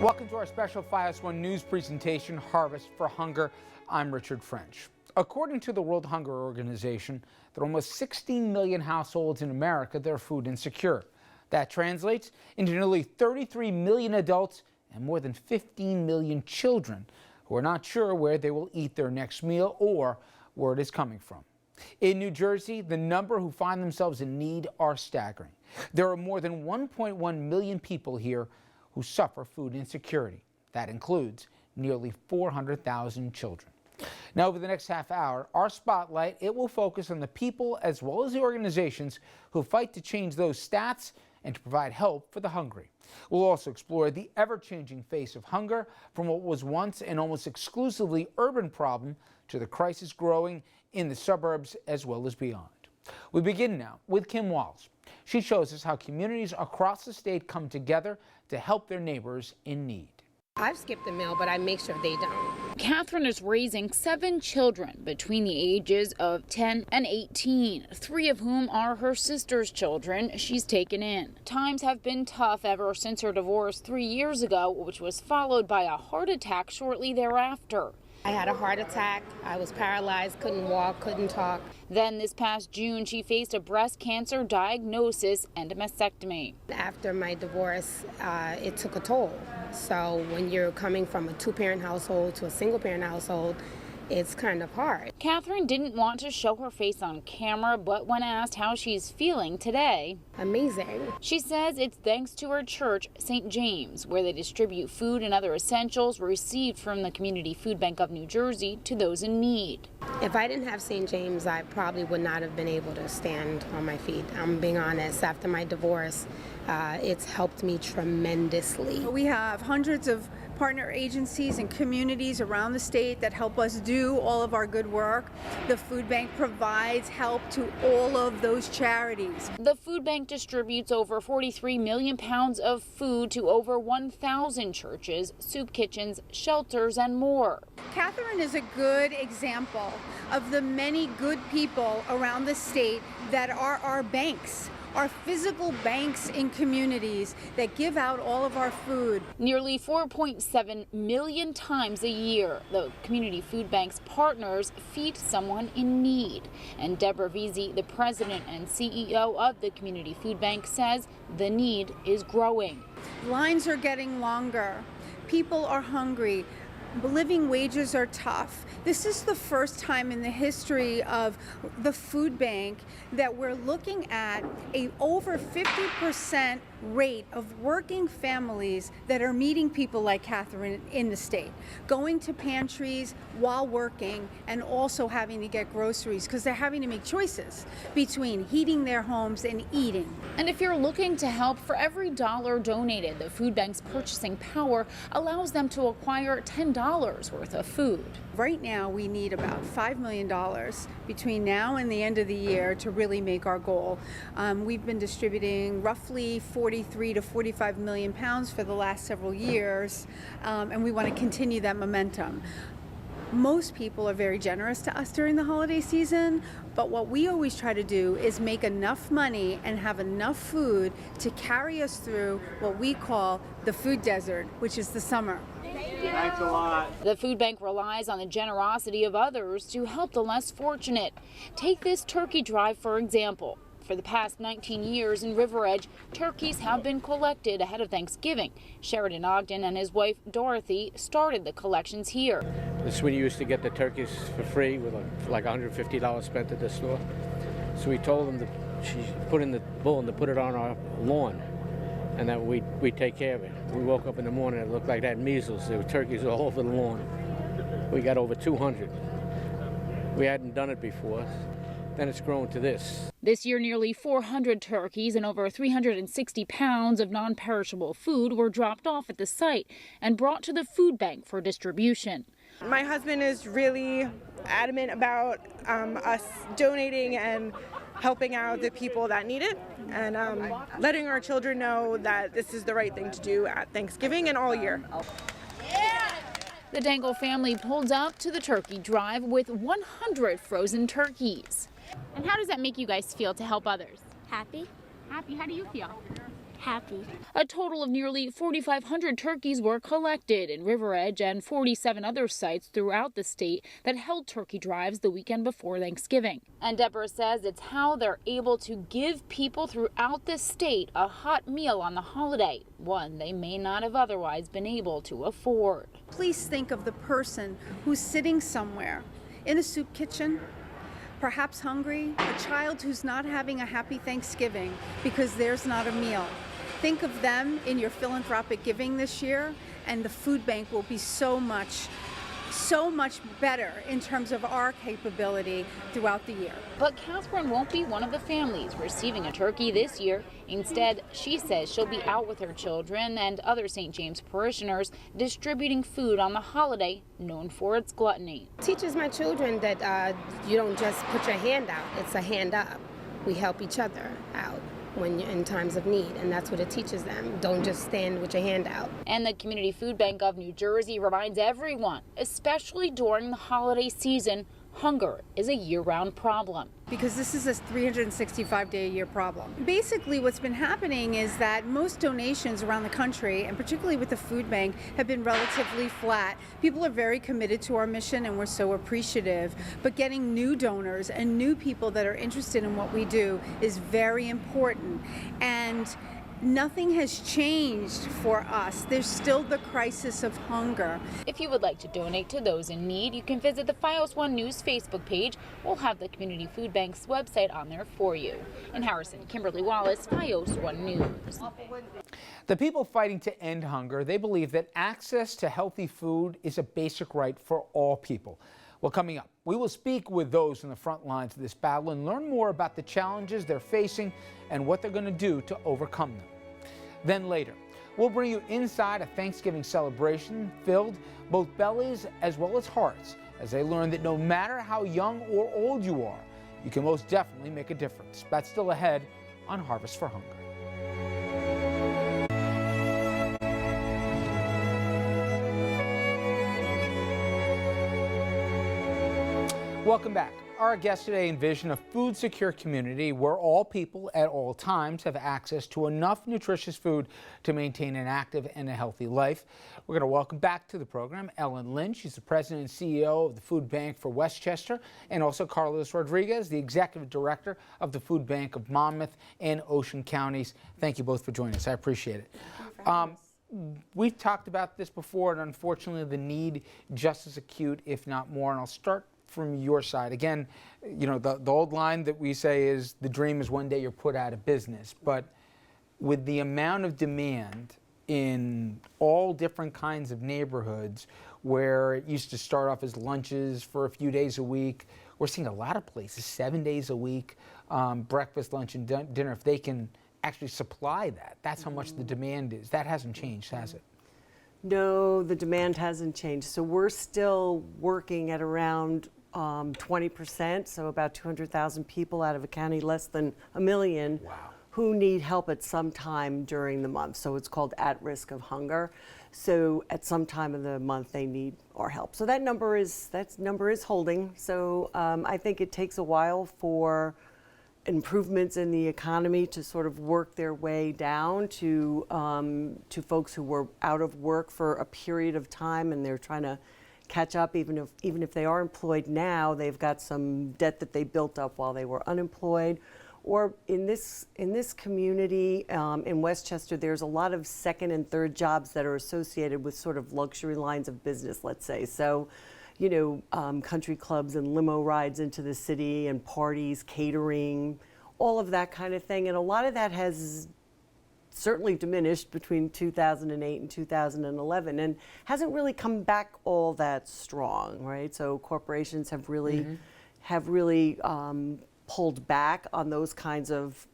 Welcome to our special FIOS 1 news presentation, Harvest for Hunger. I'm Richard French. According to the World Hunger Organization, there are almost 16 million households in America that are food insecure. That translates into nearly 33 million adults and more than 15 million children who are not sure where they will eat their next meal or where it is coming from. In New Jersey, the number who find themselves in need are staggering. There are more than 1.1 million people here who suffer food insecurity. That includes nearly 400,000 children. Now, over the next half hour, our spotlight, it will focus on the people as well as the organizations who fight to change those stats and to provide help for the hungry. We'll also explore the ever-changing face of hunger from what was once an almost exclusively urban problem to the crisis growing in the suburbs as well as beyond. We begin now with Kim Walls. She shows us how communities across the state come together to help their neighbors in need. I've skipped a meal, but I make sure they don't. Catherine is raising 7 children between the ages of 10 and 18, 3 of whom are her sister's children she's taken in. Times have been tough ever since her divorce 3 years ago, which was followed by a heart attack shortly thereafter. I had a heart attack. I was paralyzed, couldn't walk, couldn't talk. Then this past June, she faced a breast cancer diagnosis and a mastectomy. After my divorce, it took a toll. So when you're coming from a 2-parent household to a single-parent household, it's kind of hard. Catherine didn't want to show her face on camera, but when asked how she's feeling today, amazing. She says it's thanks to her church, St. James, where they distribute food and other essentials received from the Community Food Bank of New Jersey to those in need. If I didn't have St. James, I probably would not have been able to stand on my feet. I'm being honest. After my divorce, it's helped me tremendously. We have hundreds of partner agencies and communities around the state that help us do all of our good work. The food bank provides help to all of those charities. The food bank distributes over 43 million pounds of food to over 1,000 churches, soup kitchens, shelters, and more. Catherine is a good example of the many good people around the state that are our banks. Our physical banks in communities that give out all of our food. Nearly 4.7 million times a year, the Community Food Bank's partners feed someone in need. And Deborah Veazey, the president and CEO of the Community Food Bank, says the need is growing. Lines are getting longer. People are hungry. Living wages are tough. This is the first time in the history of the food bank that we're looking at a over 50% rate of working families that are meeting people like Catherine in the state, going to pantries while working and also having to get groceries because they're having to make choices between heating their homes and eating. And if you're looking to help, for every dollar donated, the food bank's purchasing power allows them to acquire $10 worth of food. Right now, we need about $5 million between now and the end of the year to really make our goal. We've been distributing roughly 43 to 45 million pounds for the last several years, and we want to continue that momentum. Most people are very generous to us during the holiday season, but what we always try to do is make enough money and have enough food to carry us through what we call the food desert, which is the summer. Thanks a lot. The food bank relies on the generosity of others to help the less fortunate. Take this turkey drive, for example. For the past 19 years in River Edge, turkeys have been collected ahead of Thanksgiving. Sheridan Ogden and his wife, Dorothy, started the collections here. This is when you used to get the turkeys for free with like $150 spent at the store. So we told them that she put in the bull and to put it on our lawn, and that we'd take care of it. We woke up in the morning, it looked like that measles. There were turkeys all over the lawn. We got over 200. We hadn't done it before. Then it's grown to this. This year, nearly 400 turkeys and over 360 pounds of non-perishable food were dropped off at the site and brought to the food bank for distribution. My husband is really adamant about us donating and helping out the people that need it, and letting our children know that this is the right thing to do at Thanksgiving and all year. The Dangle family pulled up to the turkey drive with 100 frozen turkeys. And how does that make you guys feel to help others? Happy. Happy? How do you feel? Happy. A total of nearly 4,500 turkeys were collected in River Edge and 47 other sites throughout the state that held turkey drives the weekend before Thanksgiving. And Deborah says it's how they're able to give people throughout the state a hot meal on the holiday, one they may not have otherwise been able to afford. Please think of the person who's sitting somewhere in a soup kitchen, perhaps hungry, a child who's not having a happy Thanksgiving because there's not a meal. Think of them in your philanthropic giving this year, and the food bank will be so much better in terms of our capability throughout the year. But Catherine won't be one of the families receiving a turkey this year. Instead, she says she'll be out with her children and other St. James parishioners distributing food on the holiday known for its gluttony. Teaches my children that you don't just put your hand out, it's a hand up. We help each other out when you're in times of need, and that's what it teaches them. Don't just stand with your hand out. And the Community Food Bank of New Jersey reminds everyone, especially during the holiday season, hunger is a year-round problem. Because this is a 365-day-a-year problem. Basically, what's been happening is that most donations around the country, and particularly with the food bank, have been relatively flat. People are very committed to our mission, and we're so appreciative. But getting new donors and new people that are interested in what we do is very important. And nothing has changed for us. There's still the crisis of hunger. If you would like to donate to those in need, you can visit the FiOS One News Facebook page. We'll have the Community Food Bank's website on there for you. In Harrison, Kimberly Wallace, FiOS One News. The people fighting to end hunger, they believe that access to healthy food is a basic right for all people. Well, coming up, we will speak with those on the front lines of this battle and learn more about the challenges they're facing and what they're going to do to overcome them. Then later, we'll bring you inside a Thanksgiving celebration filled both bellies as well as hearts as they learn that no matter how young or old you are, you can most definitely make a difference. That's still ahead on Harvest for Hunger. Welcome back. Our guests today envision a food-secure community where all people at all times have access to enough nutritious food to maintain an active and a healthy life. We're going to welcome back to the program Ellen Lynch. She's the president and CEO of the Food Bank for Westchester, and also Carlos Rodriguez, the executive director of the Food Bank of Monmouth and Ocean Counties. Thank you both for joining us. I appreciate it. We've talked about this before, and unfortunately the need just as acute, if not more, and I'll start from your side. Again, you know, the old line that we say is the dream is one day you're put out of business. But with the amount of demand in all different kinds of neighborhoods where it used to start off as lunches for a few days a week, we're seeing a lot of places 7 days a week, breakfast, lunch, and dinner. If they can actually supply that, that's how much the demand is. That hasn't changed, has it? No, the demand hasn't changed. So we're still working at around 20%, so about 200,000 people out of a county less than a million who need help at some time during the month. So it's called at risk of hunger. So at some time of the month they need our help. So that number is holding. So I think it takes a while for improvements in the economy to sort of work their way down to folks who were out of work for a period of time and they're trying to catch up. Even if they are employed now, they've got some debt that they built up while they were unemployed. Or in this community in Westchester, there's a lot of second and third jobs that are associated with sort of luxury lines of business, let's say. So, you know, country clubs and limo rides into the city and parties, catering, all of that kind of thing. And a lot of that has certainly diminished between 2008 and 2011 and hasn't really come back all that strong, right? So corporations have really pulled back on those kind of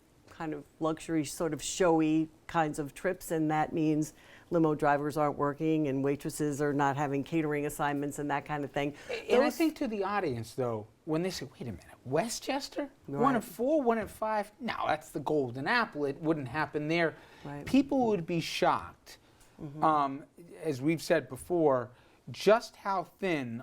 luxury, sort of showy kinds of trips, and that means limo drivers aren't working and waitresses are not having catering assignments and that kind of thing. And I think to the audience, though, when they say, wait a minute, Westchester? Right. 1 in 4, 1 in 5? No, that's the golden apple. It wouldn't happen there. Right. People would be shocked. As we've said before, just how thin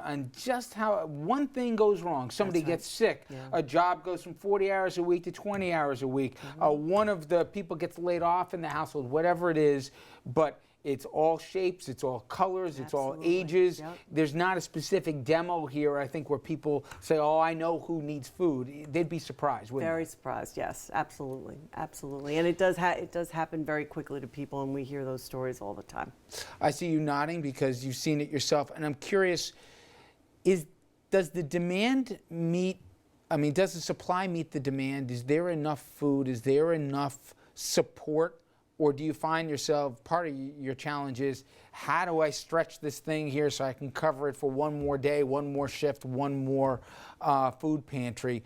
and just how one thing goes wrong. Somebody gets sick. Yeah. A job goes from 40 hours a week to 20 hours a week. One of the people gets laid off in the household, whatever it is, but it's all shapes, it's all colors, it's all ages. Yep. There's not a specific demo here, I think, where people say, oh, I know who needs food. They'd be surprised, wouldn't Very they? surprised, yes, absolutely, absolutely. And it does happen very quickly to people, and we hear those stories all the time. I see you nodding because you've seen it yourself, and I'm curious, does the demand meet, does the supply meet the demand? Is there enough food? Is there enough support? Or do you find yourself, part of your challenge is, how do I stretch this thing here so I can cover it for one more day, one more shift, one more food pantry?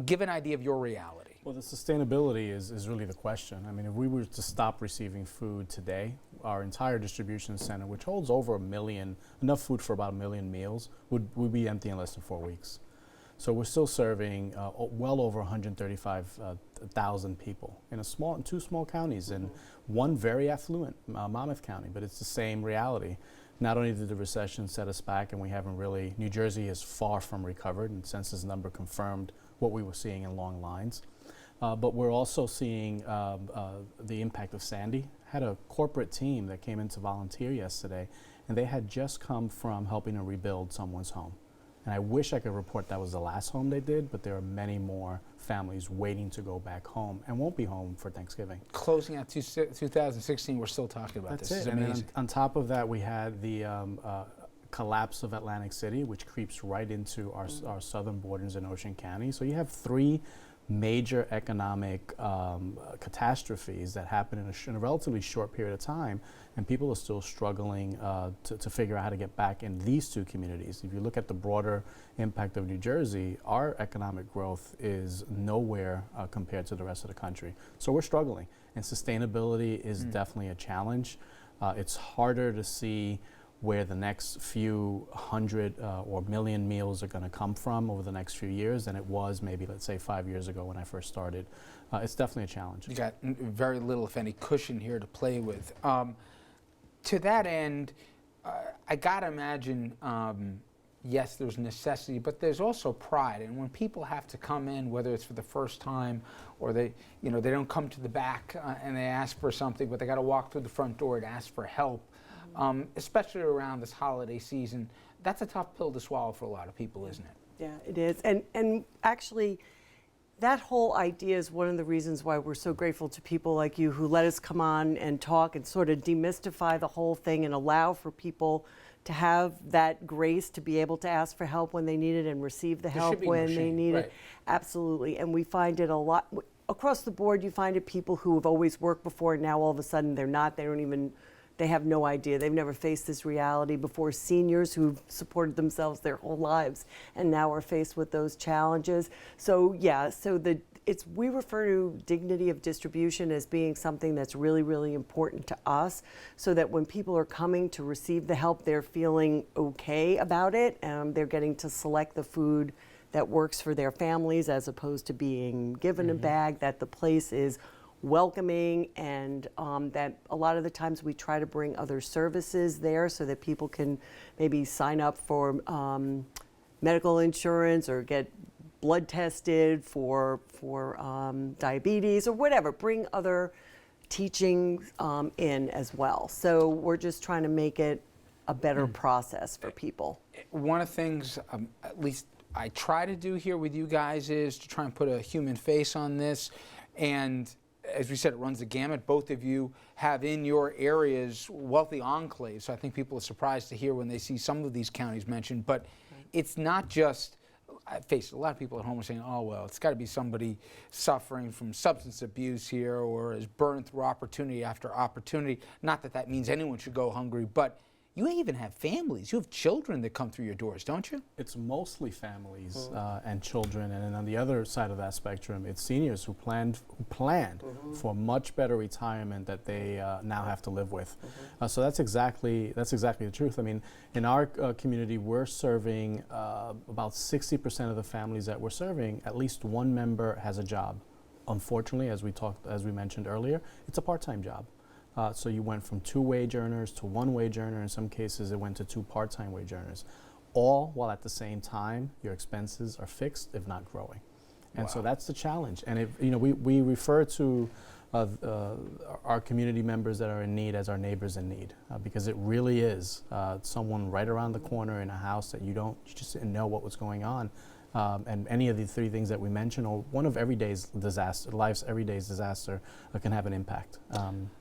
Give an idea of your reality. Well, the sustainability is really the question. If we were to stop receiving food today, our entire distribution center, which holds over 1 million, enough food for about 1 million meals, would be empty in less than 4 weeks. So we're still serving well over 135,000 people in two small counties, and one very affluent, Monmouth County. But it's the same reality. Not only did the recession set us back, and we haven't really, New Jersey is far from recovered, and census number confirmed what we were seeing in long lines. But we're also seeing the impact of Sandy. Had a corporate team that came in to volunteer yesterday, and they had just come from helping to rebuild someone's home. And I wish I could report that was the last home they did, but there are many more families waiting to go back home and won't be home for Thanksgiving. Closing out 2016, we're still talking about That's this. it. It's And amazing. then on top of that, we had the collapse of Atlantic City, which creeps right into our southern borders in Ocean County. So you have 3 major economic catastrophes that happen in a relatively short period of time, and people are still struggling to figure out how to get back in these 2 communities. If you look at the broader impact of New Jersey, our economic growth is nowhere compared to the rest of the country. So we're struggling, and sustainability is definitely a challenge. It's harder to see where the next few hundred or million meals are going to come from over the next few years than it was maybe, let's say, 5 years ago when I first started. It's definitely a challenge. You got very little, if any, cushion here to play with. To that end, I gotta imagine, yes, there's necessity, but there's also pride. And when people have to come in, whether it's for the first time or they don't come to the back and they ask for something, but they got to walk through the front door to ask for help. Especially around this holiday season, that's a tough pill to swallow for a lot of people, isn't it? Yeah, it is. And actually, that whole idea is one of the reasons why we're so grateful to people like you who let us come on and talk and sort of demystify the whole thing and allow for people to have that grace to be able to ask for help when they need it and receive the help when they need it. Absolutely. And we find it a lot. Across the board, you find it people who have always worked before, and now all of a sudden they're not. They have no idea. They've never faced this reality before. Seniors who've supported themselves their whole lives and now are faced with those challenges. So yeah, we refer to dignity of distribution as being something that's really, really important to us, so that when people are coming to receive the help, they're feeling okay about it. They're getting to select the food that works for their families as opposed to being given a bag, that the place is welcoming, and that a lot of the times we try to bring other services there so that people can maybe sign up for medical insurance or get blood tested for diabetes or whatever. Bring other teaching in as well. So we're just trying to make it a better process for people. One of the things, at least I try to do here with you guys, is to try and put a human face on this. And as we said, it runs the gamut. Both of you have in your areas wealthy enclaves. So I think people are surprised to hear when they see some of these counties mentioned. But it's not just, I face it, a lot of people at home are saying, oh, well, it's got to be somebody suffering from substance abuse here or is burned through opportunity after opportunity. Not that that means anyone should go hungry, but you even have families. You have children that come through your doors, don't you? It's mostly families and children, and then on the other side of that spectrum, it's seniors who planned for much better retirement that they now have to live with. So that's exactly the truth. I mean, in our community, we're serving about 60% of the families that we're serving. At least one member has a job. Unfortunately, as we mentioned earlier, it's a part-time job. So you went from 2 wage earners to 1 wage earner. In some cases, it went to 2 part-time wage earners, all while at the same time your expenses are fixed, if not growing. And so that's the challenge. And we refer to our community members that are in need as our neighbors in need, because it really is someone right around the corner in a house that you just didn't know what was going on. And any of the 3 things that we mentioned, or one of life's everyday disaster, can have an impact.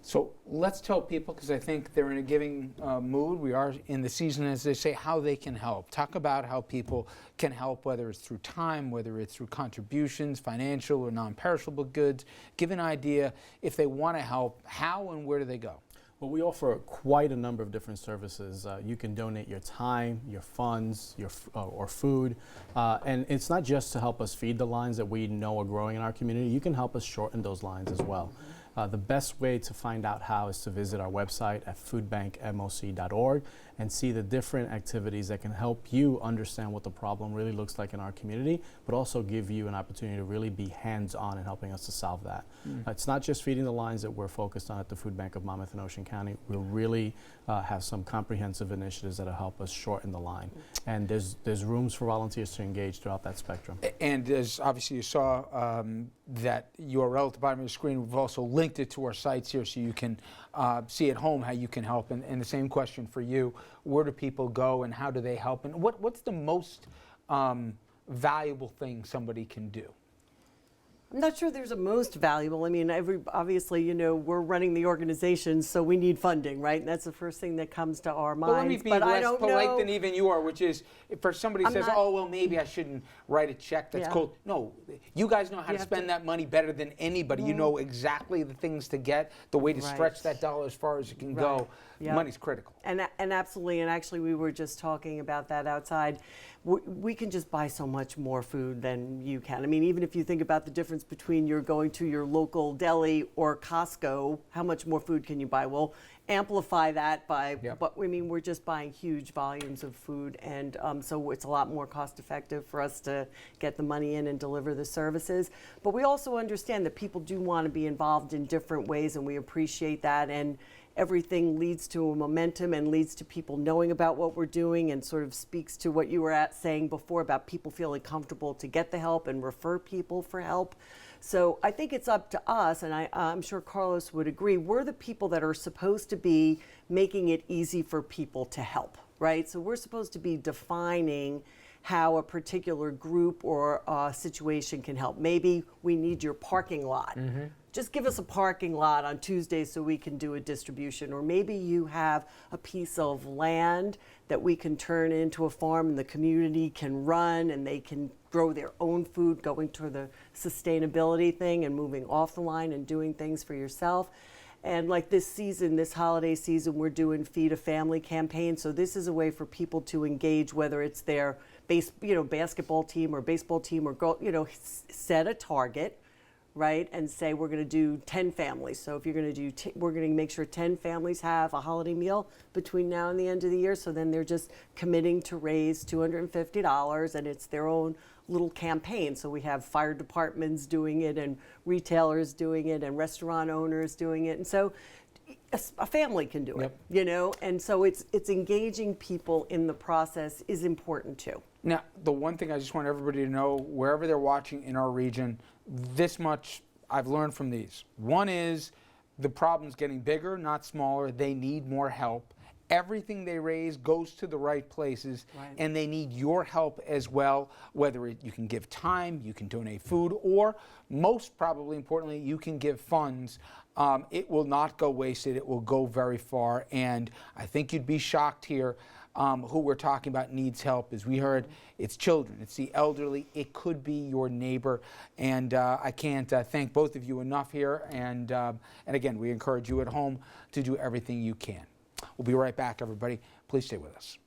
So let's tell people, because I think they're in a giving mood. We are in the season, as they say, how they can help. Talk about how people can help, whether it's through time, whether it's through contributions, financial or non-perishable goods. Give an idea, if they want to help, how and where do they go? Well, we offer quite a number of different services. You can donate your time, your funds, or food. And it's not just to help us feed the lines that we know are growing in our community. You can help us shorten those lines as well. The best way to find out how is to visit our website at foodbankmoc.org and see the different activities that can help you understand what the problem really looks like in our community, but also give you an opportunity to really be hands-on in helping us to solve that. It's not just feeding the lines that we're focused on at the Food Bank of Monmouth and Ocean County. We really have some comprehensive initiatives that'll help us shorten the line. And there's rooms for volunteers to engage throughout that spectrum. And as obviously you saw that URL at the bottom of the screen, we've also linked it to our sites here so you can see at home how you can help. And the same question for you, where do people go and how do they help? And what's the most valuable thing somebody can do? I'm not sure there's a most valuable. I mean, obviously, we're running the organization, so we need funding, right? And that's the first thing that comes to our minds. Well, let me be less polite than even you are, which is, for somebody who says, oh, well, maybe I shouldn't write a check that's cold. No, you guys know how to spend that money better than anybody. You know exactly the things to get, the way to stretch that dollar as far as it can go. Money's critical. And absolutely, and actually we were just talking about that outside. We can just buy so much more food than you can. I mean, even if you think about the difference between you're going to your local deli or Costco, how much more food can you buy? Well, amplify that by, but I mean, we're just buying huge volumes of food, and so it's a lot more cost effective for us to get the money in and deliver the services. But we also understand that people do want to be involved in different ways, and we appreciate that. And everything leads to a momentum and leads to people knowing about what we're doing, and sort of speaks to what you were saying before about people feeling comfortable to get the help and refer people for help. So I think it's up to us, and I'm sure Carlos would agree, we're the people that are supposed to be making it easy for people to help, right? So we're supposed to be defining how a particular group or situation can help. Maybe we need your parking lot. Just give us a parking lot on Tuesday so we can do a distribution. Or maybe you have a piece of land that we can turn into a farm and the community can run and they can grow their own food, going to the sustainability thing and moving off the line and doing things for yourself. And like this season, this holiday season, we're doing Feed a Family campaign. So this is a way for people to engage, whether it's their basketball team or baseball team, or set a target, right, and say we're going to do 10 families. So if you're going to do, we're going to make sure 10 families have a holiday meal between now and the end of the year. So then they're just committing to raise $250, and it's their own little campaign. So we have fire departments doing it, and retailers doing it, and restaurant owners doing it. And so a family can do it, and so it's engaging people in the process is important too. Now, the one thing I just want everybody to know, wherever they're watching in our region, this much I've learned from these. One is the problem's getting bigger, not smaller. They need more help. Everything they raise goes to the right places, and they need your help as well, whether you can give time, you can donate food, or most probably importantly, you can give funds. It will not go wasted. It will go very far, and I think you'd be shocked here who we're talking about needs help. As we heard, it's children, it's the elderly, it could be your neighbor, and I can't thank both of you enough here, and again, we encourage you at home to do everything you can. We'll be right back, everybody. Please stay with us.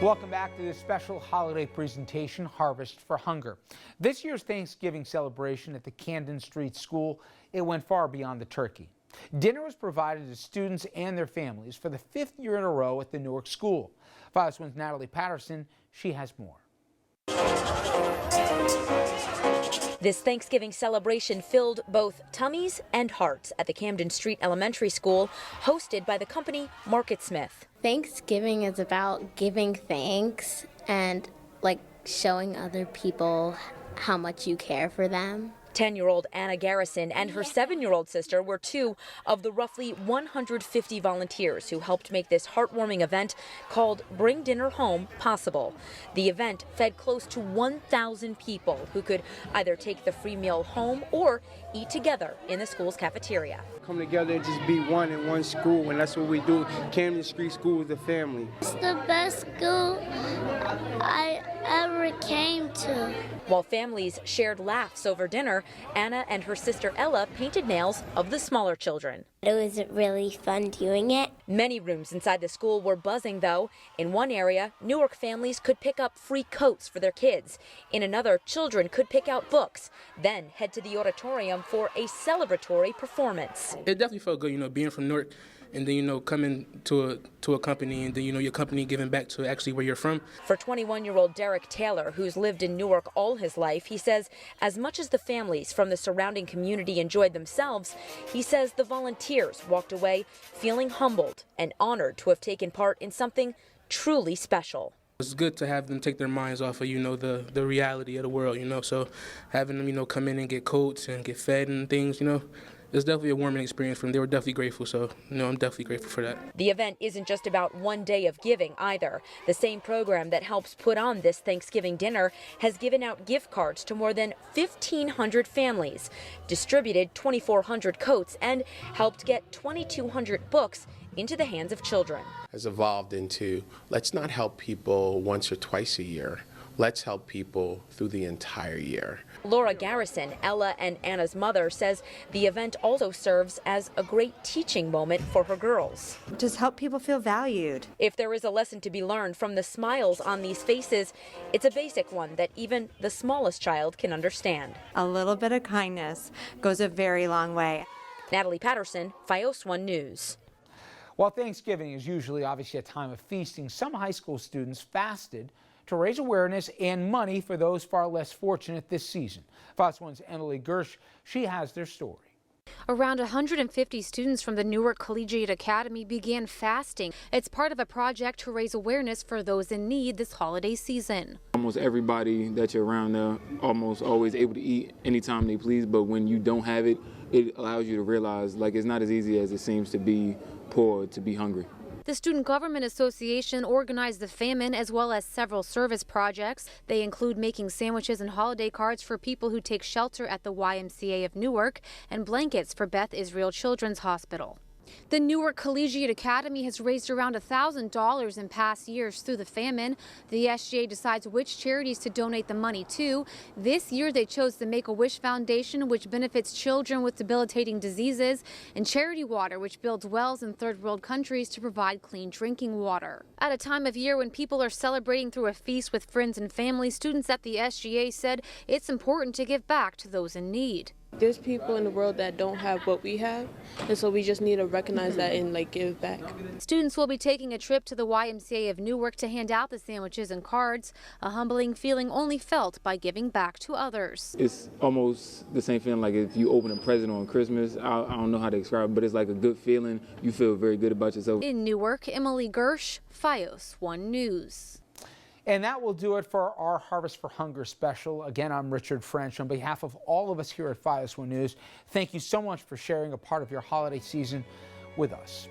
Welcome back to this special holiday presentation, Harvest for Hunger. This year's Thanksgiving celebration at the Camden Street School, it went far beyond the turkey. Dinner was provided to students and their families for the 5th year in a row at the Newark school. Fox 1's Natalie Patterson, she has more. This Thanksgiving celebration filled both tummies and hearts at the Camden Street Elementary School, hosted by the company Market Smith. Thanksgiving is about giving thanks and like showing other people how much you care for them. 10-year-old Anna Garrison and her 7-year-old sister were two of the roughly 150 volunteers who helped make this heartwarming event called Bring Dinner Home possible. The event fed close to 1,000 people who could either take the free meal home or eat together in the school's cafeteria. Come together and just be one in one school, and that's what we do. Camden Street School is the family. It's the best school I ever came to. While families shared laughs over dinner, Anna and her sister Ella painted nails of the smaller children. It was really fun doing it. Many rooms inside the school were buzzing, though. In one area, Newark families could pick up free coats for their kids. In another, children could pick out books, then head to the auditorium for a celebratory performance. It definitely felt good, being from Newark and then, coming to a company and then, your company giving back to actually where you're from. For 21-year-old Derek Taylor, who's lived in Newark all his life, he says as much as the families from the surrounding community enjoyed themselves, he says the volunteers walked away feeling humbled and honored to have taken part in something truly special. It's good to have them take their minds off of, the reality of the world, so having them, come in and get coats and get fed and things, it's definitely a warming experience for them. They were definitely grateful, so I'm definitely grateful for that. The event isn't just about one day of giving either. The same program that helps put on this Thanksgiving dinner has given out gift cards to more than 1,500 families, distributed 2,400 coats, and helped get 2,200 books into the hands of children. Has evolved into, let's not help people once or twice a year. Let's help people through the entire year. Laura Garrison, Ella and Anna's mother, says the event also serves as a great teaching moment for her girls. Just help people feel valued. If there is a lesson to be learned from the smiles on these faces, it's a basic one that even the smallest child can understand. A little bit of kindness goes a very long way. Natalie Patterson, Fios 1 News. While Thanksgiving is usually obviously a time of feasting, some high school students fasted to raise awareness and money for those far less fortunate this season. Fox 1's Emily Gersh, she has their story. Around 150 students from the Newark Collegiate Academy began fasting. It's part of a project to raise awareness for those in need this holiday season. Almost everybody that you're around there almost always able to eat anytime they please, but when you don't have it, it allows you to realize it's not as easy as it seems to be poor, to be hungry. The Student Government Association organized the famine as well as several service projects. They include making sandwiches and holiday cards for people who take shelter at the YMCA of Newark and blankets for Beth Israel Children's Hospital. The Newark Collegiate Academy has raised around $1,000 in past years through the famine. The SGA decides which charities to donate the money to. This year they chose the Make-A-Wish Foundation, which benefits children with debilitating diseases, and Charity Water, which builds wells in third world countries to provide clean drinking water. At a time of year when people are celebrating through a feast with friends and family, students at the SGA said it's important to give back to those in need. There's people in the world that don't have what we have, and so we just need to recognize that and give back. Students will be taking a trip to the YMCA of Newark to hand out the sandwiches and cards, a humbling feeling only felt by giving back to others. It's almost the same feeling like if you open a present on Christmas. I don't know how to describe it, but it's like a good feeling. You feel very good about yourself. In Newark, Emily Gersh, Fios 1 News. And that will do it for our Harvest for Hunger special. Again, I'm Richard French. On behalf of all of us here at Fios 1 News, thank you so much for sharing a part of your holiday season with us.